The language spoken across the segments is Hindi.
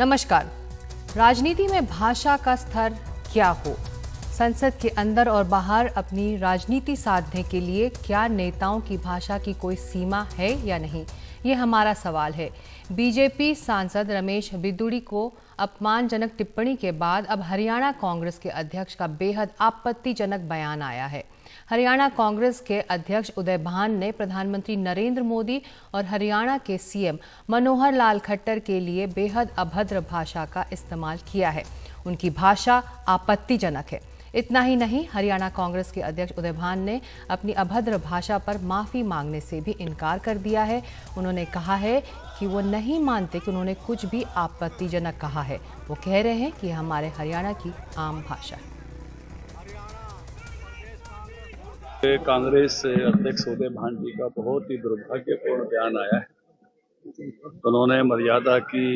नमस्कार। राजनीति में भाषा का स्तर क्या हो, संसद के अंदर और बाहर अपनी राजनीति साधने के लिए क्या नेताओं की भाषा की कोई सीमा है या नहीं, ये हमारा सवाल है। बीजेपी सांसद रमेश बिदूड़ी को अपमानजनक टिप्पणी के बाद अब हरियाणा कांग्रेस के अध्यक्ष का बेहद आपत्तिजनक बयान आया है। हरियाणा कांग्रेस के अध्यक्ष उदय भान ने प्रधानमंत्री नरेंद्र मोदी और हरियाणा के सीएम मनोहर लाल खट्टर के लिए बेहद अभद्र भाषा का इस्तेमाल किया है। उनकी भाषा आपत्तिजनक है। इतना ही नहीं, हरियाणा कांग्रेस के अध्यक्ष उदय भान ने अपनी अभद्र भाषा पर माफी मांगने से भी इनकार कर दिया है। उन्होंने कहा है कि वो नहीं मानते कि उन्होंने कुछ भी आपत्तिजनक कहा है। वो कह रहे हैं कि हमारे हरियाणा की आम भाषा है। कांग्रेस अध्यक्ष उदय भान जी का बहुत ही दुर्भाग्यपूर्ण बयान आया है। उन्होंने मर्यादा की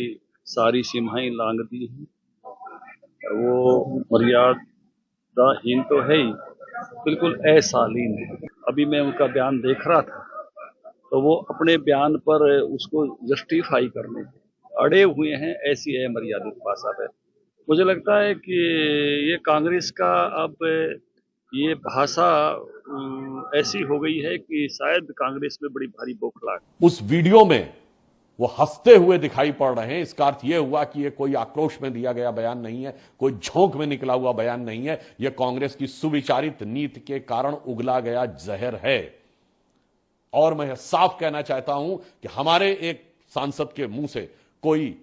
सारी सीमाएं लांघ दी हैं। वो मर्यादाहीन तो है ही, बिल्कुल अशालीन है। अभी मैं उनका बयान देख रहा था तो वो अपने बयान पर उसको जस्टिफाई करने अड़े हुए हैं। ऐसी है मर्यादित भाषा पे। मुझे लगता है कि ये कांग्रेस का अब ये भाषा ऐसी हो गई है कि शायद कांग्रेस में बड़ी भारी बौखलाहट। उस वीडियो में वो हंसते हुए दिखाई पड़ रहे हैं। इसका अर्थ यह हुआ कि ये कोई आक्रोश में दिया गया बयान नहीं है, कोई झोंक में निकला हुआ बयान नहीं है। यह कांग्रेस की सुविचारित नीति के कारण उगला गया जहर है। और मैं साफ कहना चाहता हूं कि हमारे एक सांसद के मुंह से कोई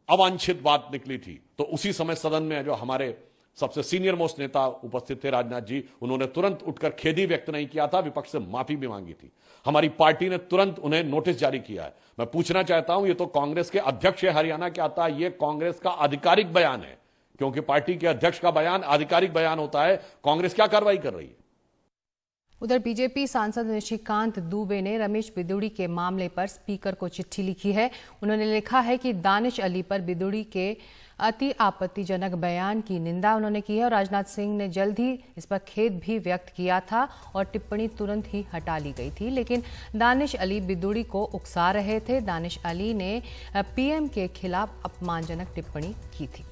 अवांछित बात निकली थी तो उसी समय सदन में जो हमारे सबसे सीनियर मोस्ट नेता उपस्थित थे, राजनाथ जी, उन्होंने तुरंत उठकर खेद ही व्यक्त नहीं किया था, विपक्ष से माफी भी मांगी थी। हमारी पार्टी ने तुरंत उन्हें नोटिस जारी किया है। मैं पूछना चाहता हूं, ये तो कांग्रेस के अध्यक्ष है हरियाणा के, आता है, ये कांग्रेस का आधिकारिक बयान है, क्योंकि पार्टी के अध्यक्ष का बयान आधिकारिक बयान होता है। कांग्रेस क्या कार्रवाई कर रही है? उधर बीजेपी सांसद निशिकांत दुबे ने रमेश बिदूड़ी के मामले पर स्पीकर को चिट्ठी लिखी है। उन्होंने लिखा है कि दानिश अली पर बिदूड़ी के अति आपत्तिजनक बयान की निंदा उन्होंने की है और राजनाथ सिंह ने जल्द ही इस पर खेद भी व्यक्त किया था और टिप्पणी तुरंत ही हटा ली गई थी। लेकिन दानिश अली बिदूड़ी को उकसा रहे थे। दानिश अली ने पीएम के खिलाफ अपमानजनक टिप्पणी की थी।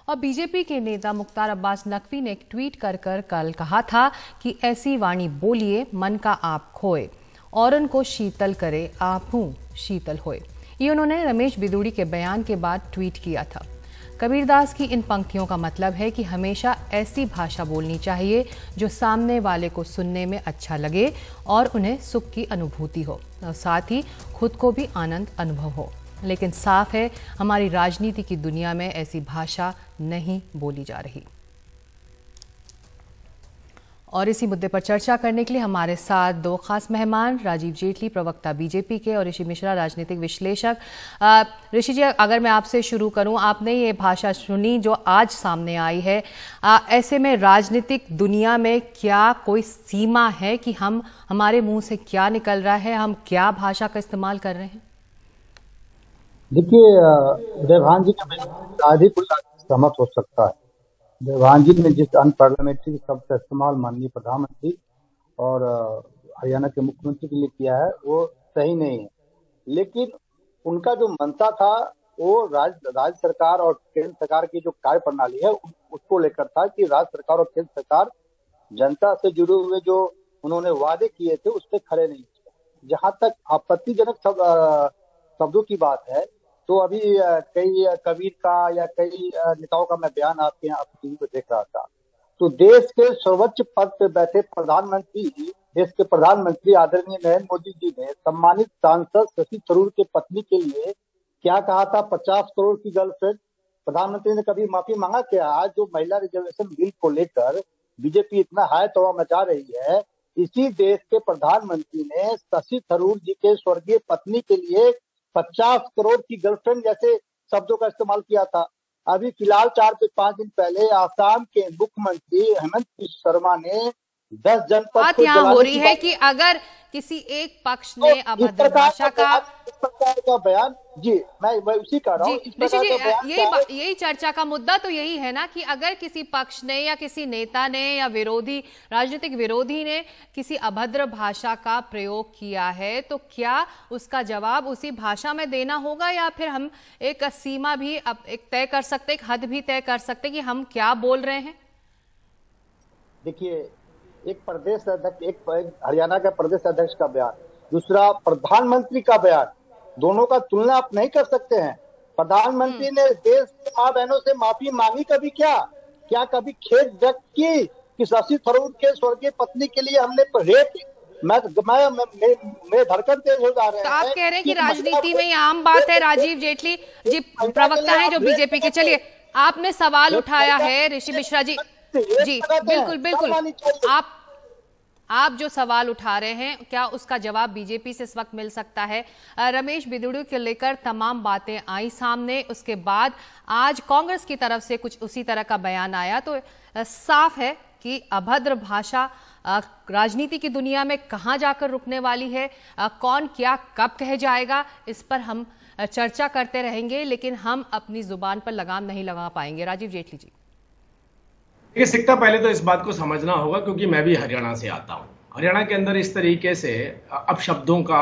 और बीजेपी के नेता मुख्तार अब्बास नकवी ने एक ट्वीट कर कल कहा था कि ऐसी वाणी बोलिए मन का आप खोए और उनको शीतल करे आपू शीतल होए। ये उन्होंने रमेश बिदूड़ी के बयान के बाद ट्वीट किया था। कबीरदास की इन पंक्तियों का मतलब है कि हमेशा ऐसी भाषा बोलनी चाहिए जो सामने वाले को सुनने में अच्छा लगे और उन्हें सुख की अनुभूति हो और साथ ही खुद को भी आनंद अनुभव हो। लेकिन साफ है, हमारी राजनीति की दुनिया में ऐसी भाषा नहीं बोली जा रही। और इसी मुद्दे पर चर्चा करने के लिए हमारे साथ दो खास मेहमान, राजीव जेटली प्रवक्ता बीजेपी के और ऋषि मिश्रा राजनीतिक विश्लेषक। ऋषि जी, अगर मैं आपसे शुरू करूं, आपने ये भाषा सुनी जो आज सामने आई है, ऐसे में राजनीतिक दुनिया में क्या कोई सीमा है कि हमारे मुंह से क्या निकल रहा है, हम क्या भाषा का इस्तेमाल कर रहे हैं? देखिए, उदय भान जी का आधी सहमत हो सकता है। उदय भान जी ने जिस अनपार्लियामेंट्री शब्द का इस्तेमाल माननीय प्रधानमंत्री और हरियाणा के मुख्यमंत्री के लिए किया है वो सही नहीं है। लेकिन उनका जो मंशा था वो राज्य सरकार और केंद्र सरकार की जो कार्य प्रणाली है उसको लेकर था कि राज्य सरकार और केंद्र सरकार जनता से जुड़े हुए जो उन्होंने वादे किए थे उस पर खड़े नहीं थे। जहां तक आपत्तिजनक शब्दों की बात है तो अभी कई कबीर का या कई नेताओं का मैं बयान आपके यहाँ टीवी पर देख रहा था। तो देश के सर्वोच्च पद पे बैठे देश के प्रधानमंत्री आदरणीय नरेंद्र मोदी जी ने सम्मानित सांसद शशि थरूर के पत्नी के लिए क्या कहा था? 50 करोड़ की गर्लफ्रेंड। प्रधानमंत्री ने कभी माफी मांगा क्या? आज जो महिला रिजर्वेशन बिल को लेकर बीजेपी इतना हाय तौबा मचा रही है, इसी देश के प्रधानमंत्री ने शशि थरूर जी के स्वर्गीय पत्नी के लिए 50 करोड़ की गर्लफ्रेंड जैसे शब्दों का इस्तेमाल किया था। अभी फिलहाल 4 से 5 दिन पहले आसाम के मुख्यमंत्री हेमंत बिस्वा शर्मा ने 10 जनपद बात यहाँ हो रही है कि अगर किसी एक पक्ष ने अभद्र भाषा का बयान जी मैं उसी कह रहा हूँ। जी ऋषि जी, यही चर्चा का मुद्दा तो यही है ना कि अगर किसी पक्ष ने या किसी नेता ने या विरोधी, राजनीतिक विरोधी ने किसी अभद्र भाषा का प्रयोग किया है तो क्या उसका जवाब उसी भाषा में देना होगा, या फिर हम एक सीमा भी एक तय कर सकते, एक हद भी तय कर सकते कि हम क्या बोल रहे हैं? देखिए, एक प्रदेश अध्यक्ष, एक हरियाणा का प्रदेश अध्यक्ष का बयान, दूसरा प्रधानमंत्री का बयान, दोनों का तुलना आप नहीं कर सकते हैं। प्रधानमंत्री ने देश की मां बहनों से माफी मांगी कभी? क्या कभी खेद व्यक्त की कि शशि थरूर के स्वर्गीय पत्नी के लिए हमने रेप, मैं धड़कन तेज हो जा रहे हैं। तो आप कह रहे हैं कि राजनीति में ये आम बात है। राजीव जेटली जी प्रवक्ता हैं जो बीजेपी के, चलिए आपने सवाल उठाया है ऋषि मिश्रा जी। जी बिल्कुल आप जो सवाल उठा रहे हैं, क्या उसका जवाब बीजेपी से इस वक्त मिल सकता है? रमेश बिदुड़ू को लेकर तमाम बातें आई सामने, उसके बाद आज कांग्रेस की तरफ से कुछ उसी तरह का बयान आया, तो साफ है कि अभद्र भाषा राजनीति की दुनिया में कहां जाकर रुकने वाली है, कौन क्या कब कह जाएगा, इस पर हम चर्चा करते रहेंगे, लेकिन हम अपनी जुबान पर लगाम नहीं लगा पाएंगे। राजीव जेटली जी। ये सिक्का पहले तो इस बात को समझना होगा, क्योंकि मैं भी हरियाणा से आता हूं। हरियाणा के अंदर इस तरीके से अपशब्दों का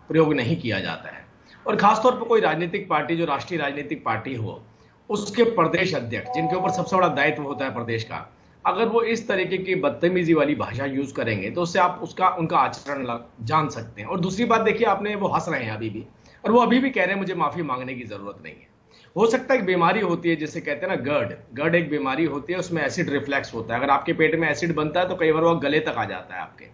प्रयोग नहीं किया जाता है, और खासतौर पर कोई राजनीतिक पार्टी जो राष्ट्रीय राजनीतिक पार्टी हो, उसके प्रदेश अध्यक्ष जिनके ऊपर सबसे बड़ा दायित्व होता है प्रदेश का, अगर वो इस तरीके की बदतमीजी वाली भाषा यूज करेंगे तो उससे आप उनका आचरण जान सकते हैं। और दूसरी बात देखिए, आपने वो हंस रहे हैं अभी भी, और वो अभी भी कह रहे हैं मुझे माफी मांगने की जरूरत नहीं है। हो सकता है एक बीमारी होती है जिसे कहते हैं ना गर्ड एक बीमारी होती है, उसमें एसिड रिफ्लेक्स होता है। अगर आपके पेट में एसिड बनता है तो कई बार वो गले तक आ जाता है आपके।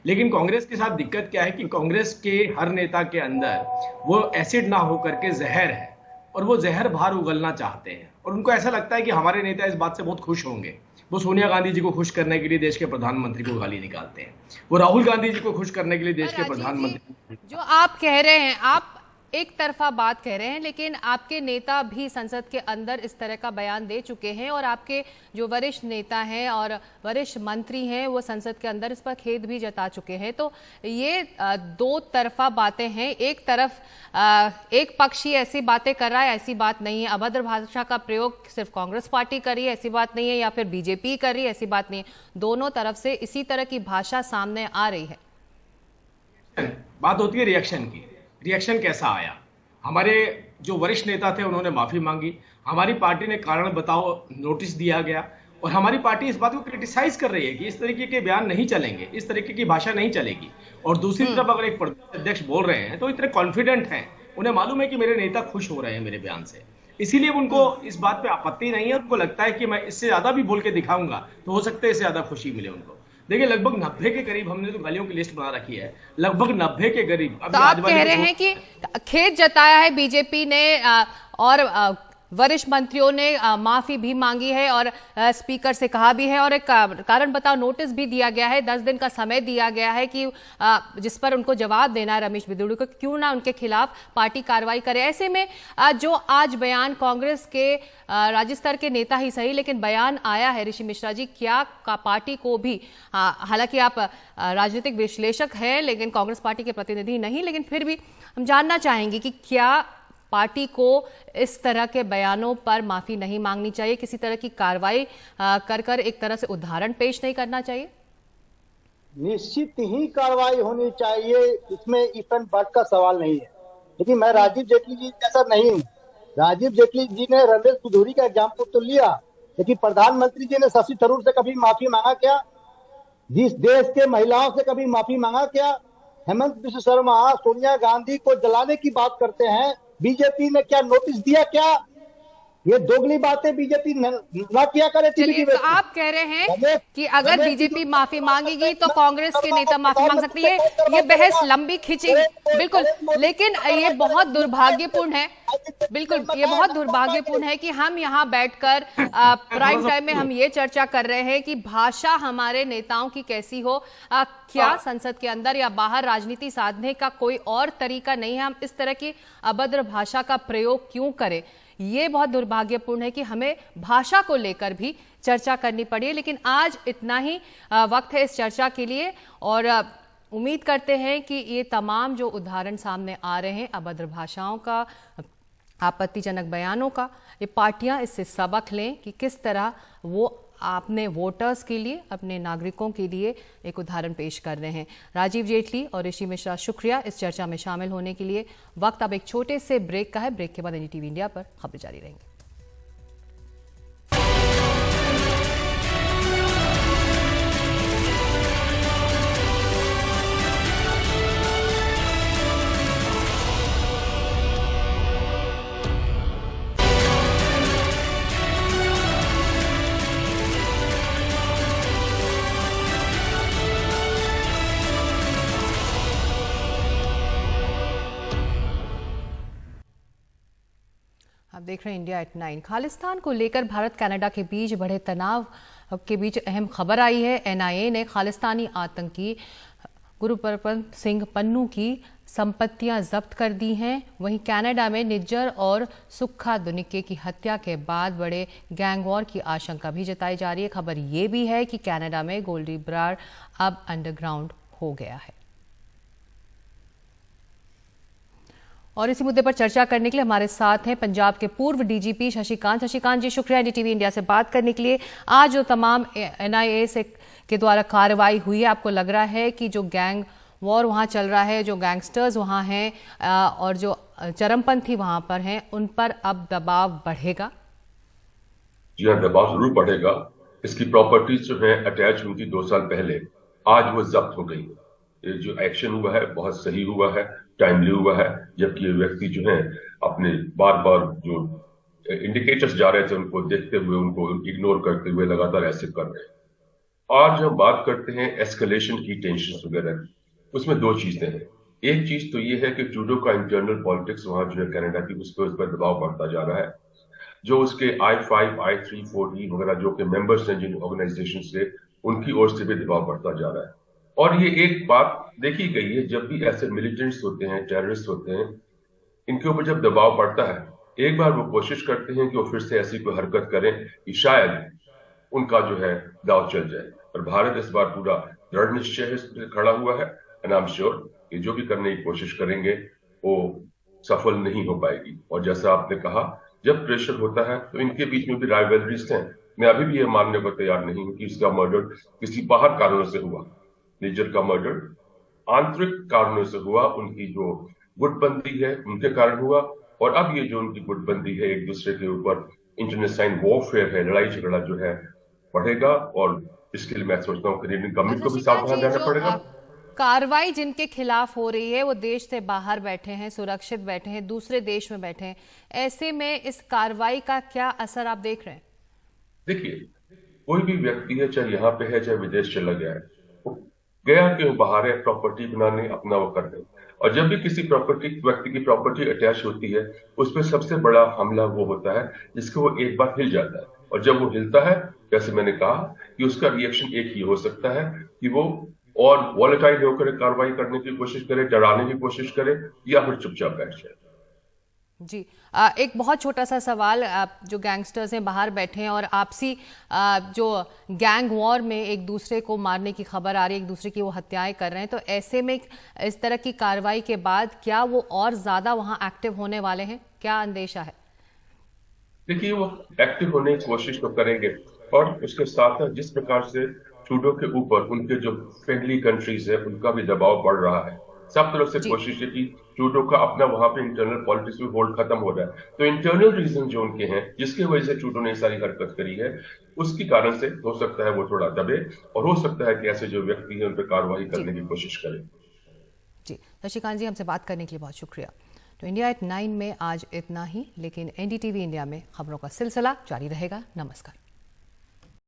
लेकिन कांग्रेस के साथ दिक्कत क्या है कि कांग्रेस के हर नेता के अंदर वो एसिड ना होकर के जहर है, और वो जहर बाहर उगलना चाहते हैं, और उनको ऐसा लगता है कि हमारे नेता इस बात से बहुत खुश होंगे। वो सोनिया गांधी जी को खुश करने के लिए देश के प्रधानमंत्री को गाली निकालते हैं, वो राहुल गांधी जी को खुश करने के लिए देश के प्रधानमंत्री। जो आप कह रहे हैं, आप एक तरफा बात कह रहे हैं, लेकिन आपके नेता भी संसद के अंदर इस तरह का बयान दे चुके हैं, और आपके जो वरिष्ठ नेता हैं और वरिष्ठ मंत्री हैं वो संसद के अंदर इस पर खेद भी जता चुके हैं। तो ये दो तरफा बातें हैं। एक तरफ एक पक्ष ही ऐसी बातें कर रहा है, ऐसी बात नहीं है। अभद्र भाषा का प्रयोग सिर्फ कांग्रेस पार्टी कर रही है, ऐसी बात नहीं है, या फिर बीजेपी कर रही है, ऐसी बात नहीं है। दोनों तरफ से इसी तरह की भाषा सामने आ रही है। बात होती है रिएक्शन की। रिएक्शन कैसा आया? हमारे जो वरिष्ठ नेता थे उन्होंने माफी मांगी, हमारी पार्टी ने कारण बताओ नोटिस दिया गया, और हमारी पार्टी इस बात को क्रिटिसाइज कर रही है कि इस तरीके के बयान नहीं चलेंगे, इस तरीके की भाषा नहीं चलेगी। और दूसरी तरफ अगर एक प्रदेश अध्यक्ष बोल रहे हैं तो इतने कॉन्फिडेंट हैं, उन्हें मालूम है कि मेरे नेता खुश हो रहे हैं मेरे बयान से, इसीलिए उनको इस बात पे आपत्ति नहीं है। उनको लगता है कि मैं इससे ज्यादा भी बोल के दिखाऊंगा तो हो सकता है इससे ज्यादा खुशी मिले उनको। देखिए, लगभग 90 के करीब हमने तो गालियों की लिस्ट बना रखी है, लगभग 90 के करीब। तो आप कह रहे हैं कि खेद जताया है बीजेपी ने, और वरिष्ठ मंत्रियों ने माफी भी मांगी है, और स्पीकर से कहा भी है, और एक कारण बताओ नोटिस भी दिया गया है, 10 दिन का समय दिया गया है कि जिस पर उनको जवाब देना है रमेश बिदुड़ू को, क्यों ना उनके खिलाफ पार्टी कार्रवाई करे। ऐसे में जो आज बयान कांग्रेस के राज्य स्तर के नेता ही सही, लेकिन बयान आया है ऋषि मिश्रा जी, क्या पार्टी को भी, हालांकि आप राजनीतिक विश्लेषक हैं लेकिन कांग्रेस पार्टी के प्रतिनिधि नहीं, लेकिन फिर भी हम जानना चाहेंगे कि क्या पार्टी को इस तरह के बयानों पर माफी नहीं मांगनी चाहिए, किसी तरह की कार्रवाई कर एक तरह से उदाहरण पेश नहीं करना चाहिए? निश्चित ही कार्रवाई होनी चाहिए, इसमें इफ एंड बट का सवाल नहीं है। लेकिन मैं राजीव जेटली जी जैसा नहीं हूँ। राजीव जेटली जी ने रमेश बिदुड़ी का एग्जाम्पल तो लिया, लेकिन प्रधानमंत्री जी ने शशि थरूर से कभी माफी मांगा क्या? जिस देश के महिलाओं से कभी माफी मांगा क्या? हेमंत बिश्व शर्मा सोनिया गांधी को जलाने की बात करते हैं, बीजेपी ने क्या नोटिस दिया क्या? ये दोगली बातें बीजेपी ना किया करे। चलिए, तो आप कह रहे हैं कि अगर बीजेपी माफी मांगेगी तो कांग्रेस के नेता माफी मांग सकती है। ये बहस लंबी खिंचेगी, बिल्कुल, लेकिन ये बहुत दुर्भाग्यपूर्ण है, बिल्कुल ये बहुत दुर्भाग्यपूर्ण है कि हम यहाँ बैठकर प्राइम टाइम में हम ये चर्चा कर रहे हैं कि भाषा हमारे नेताओं की कैसी हो। क्या संसद के अंदर या बाहर राजनीति साधने का कोई और तरीका नहीं है? हम इस तरह की अभद्र भाषा का प्रयोग क्यों करें? ये बहुत दुर्भाग्यपूर्ण है कि हमें भाषा को लेकर भी चर्चा करनी पड़ी है। लेकिन आज इतना ही वक्त है इस चर्चा के लिए, और उम्मीद करते हैं कि ये तमाम जो उदाहरण सामने आ रहे हैं अभद्र भाषाओं का, आपत्तिजनक बयानों का, ये पार्टियां इससे सबक लें कि किस तरह वो अपने वोटर्स के लिए, अपने नागरिकों के लिए एक उदाहरण पेश कर रहे हैं। राजीव जेटली और ऋषि मिश्रा, शुक्रिया इस चर्चा में शामिल होने के लिए। वक्त अब एक छोटे से ब्रेक का है। ब्रेक के बाद एनडीटीवी इंडिया पर खबरें जारी रहेंगी। आप देख रहे हैं इंडिया एट 9। खालिस्तान को लेकर भारत कनाडा के बीच बढ़े तनाव के बीच अहम खबर आई है। एनआईए ने खालिस्तानी आतंकी गुरपरपंत सिंह पन्नू की संपत्तियां जब्त कर दी हैं। वहीं कनाडा में निज्जर और सुक्खा दुनिके की हत्या के बाद बड़े गैंग वॉर की आशंका भी जताई जा रही है। खबर ये भी है कि कनाडा में गोल्डी ब्रार अब अंडरग्राउंड हो गया है। और इसी मुद्दे पर चर्चा करने के लिए हमारे साथ हैं पंजाब के पूर्व डीजीपी शशिकांत। शशिकांत जी, शुक्रिया एनडीटीवी इंडिया से बात करने के लिए। आज जो तमाम एनआईए से के द्वारा कार्रवाई हुई है, आपको लग रहा है कि जो गैंग वॉर वहां चल रहा है, जो गैंगस्टर्स वहां हैं और जो चरमपंथी वहां पर हैं, उन पर अब दबाव बढ़ेगा? जी हाँ, दबाव जरूर बढ़ेगा। इसकी प्रॉपर्टीज जो है अटैच हुई थी 2 साल पहले, आज वो जब्त हो गई। ये जो एक्शन हुआ है बहुत सही हुआ है, टाइमली हुआ है, जबकि ये व्यक्ति जो है अपने बार बार जो इंडिकेटर्स जा रहे थे उनको देखते हुए, उनको इग्नोर करते हुए लगातार ऐसे कर रहे हैं। आज हम बात करते हैं एस्केलेशन की, टेंशन वगैरह, उसमें 2 चीजें हैं। एक चीज तो ये है कि ट्रूडो का इंटरनल पॉलिटिक्स वहां जो है कनाडा की, उस पर दबाव बढ़ता जा रहा है। जो उसके I5, I3, 4D वगैरह जो कि मेंबर्स हैं जिन ऑर्गेनाइजेशन से, उनकी ओर से भी दबाव बढ़ता जा रहा है। और ये एक बात देखी गई है, जब भी ऐसे मिलिटेंट्स होते हैं, टेररिस्ट होते हैं, इनके ऊपर जब दबाव बढ़ता है, एक बार वो कोशिश करते हैं कि वो फिर से ऐसी कोई हरकत करें कि शायद उनका जो है दाव चल जाए। और भारत इस बार पूरा दृढ़ निश्चय से खड़ा हुआ है। एंड आई एम श्योर कि जो भी करने की कोशिश करेंगे वो सफल नहीं हो पाएगी। और जैसा आपने कहा, जब प्रेशर होता है तो इनके बीच में भी राइवलरीज हैं। मैं अभी भी ये मानने को तैयार नहीं हूं कि इसका मर्डर किसी बाहर कारणों से हुआ। निज्जर का मर्डर आंतरिक कारणों से हुआ, उनकी जो गुटबंदी है उनके कारण हुआ। और अब ये जो उनकी गुटबंदी है, एक दूसरे के ऊपर इंटरनेशनल वॉरफेयर है, लड़ाई झगड़ा जो है बढ़ेगा। और इसके लिए मैं सोचता हूँ कैनेडियन गवर्नमेंट को भी सावधान रहना पड़ेगा। कार्रवाई जिनके खिलाफ हो रही है वो देश से बाहर बैठे हैं, सुरक्षित बैठे हैं, दूसरे देश में बैठे हैं। ऐसे में इस कार्रवाई का क्या असर आप देख रहे हैं? देखिए, कोई भी व्यक्ति है, चाहे यहाँ पे है चाहे विदेश चला गया है, गया क्यों बाहर है, प्रॉपर्टी बनाने, अपना वो करने। और जब भी किसी व्यक्ति की प्रॉपर्टी अटैच होती है, उस पर सबसे बड़ा हमला वो होता है जिसको वो एक बार हिल जाता है। और जब वो हिलता है, जैसे मैंने कहा कि उसका रिएक्शन एक ही हो सकता है कि वो और वॉलेटाइल होकर कार्रवाई करने की कोशिश करे, डराने की कोशिश करे, या फिर चुपचाप बैठ जाए। जी, एक बहुत छोटा सा सवाल। जो गैंगस्टर्स हैं बाहर बैठे हैं और आपसी जो गैंग वॉर में एक दूसरे को मारने की खबर आ रही है, एक दूसरे की वो हत्याएं कर रहे हैं, तो ऐसे में इस तरह की कार्रवाई के बाद क्या वो और ज्यादा वहां एक्टिव होने वाले हैं? क्या अंदेशा है? देखिए, वो एक्टिव होने की कोशिश तो करेंगे। और उसके साथ जिस प्रकार से ट्रूडो के ऊपर उनके जो फ्रेंडली कंट्रीज है उनका भी दबाव बढ़ रहा है, सब तरफ से कोशिश है कि ट्रूडो का अपना वहां पे इंटरनल पॉलिटिक्स में होल्ड खत्म हो रहा है। तो इंटरनल रीजन जो उनके हैं, जिसकी वजह से ट्रूडो ने सारी हरकत करी है, उसकी कारण से हो सकता है वो थोड़ा दबे, और हो सकता है कि ऐसे जो व्यक्ति हैं उन पर कार्रवाई करने की कोशिश करें। जी, शशिकांत जी, हमसे बात करने के लिए बहुत शुक्रिया। तो इंडिया एट 9 में आज इतना ही, लेकिन एनडीटीवी इंडिया में खबरों का सिलसिला जारी रहेगा। नमस्कार।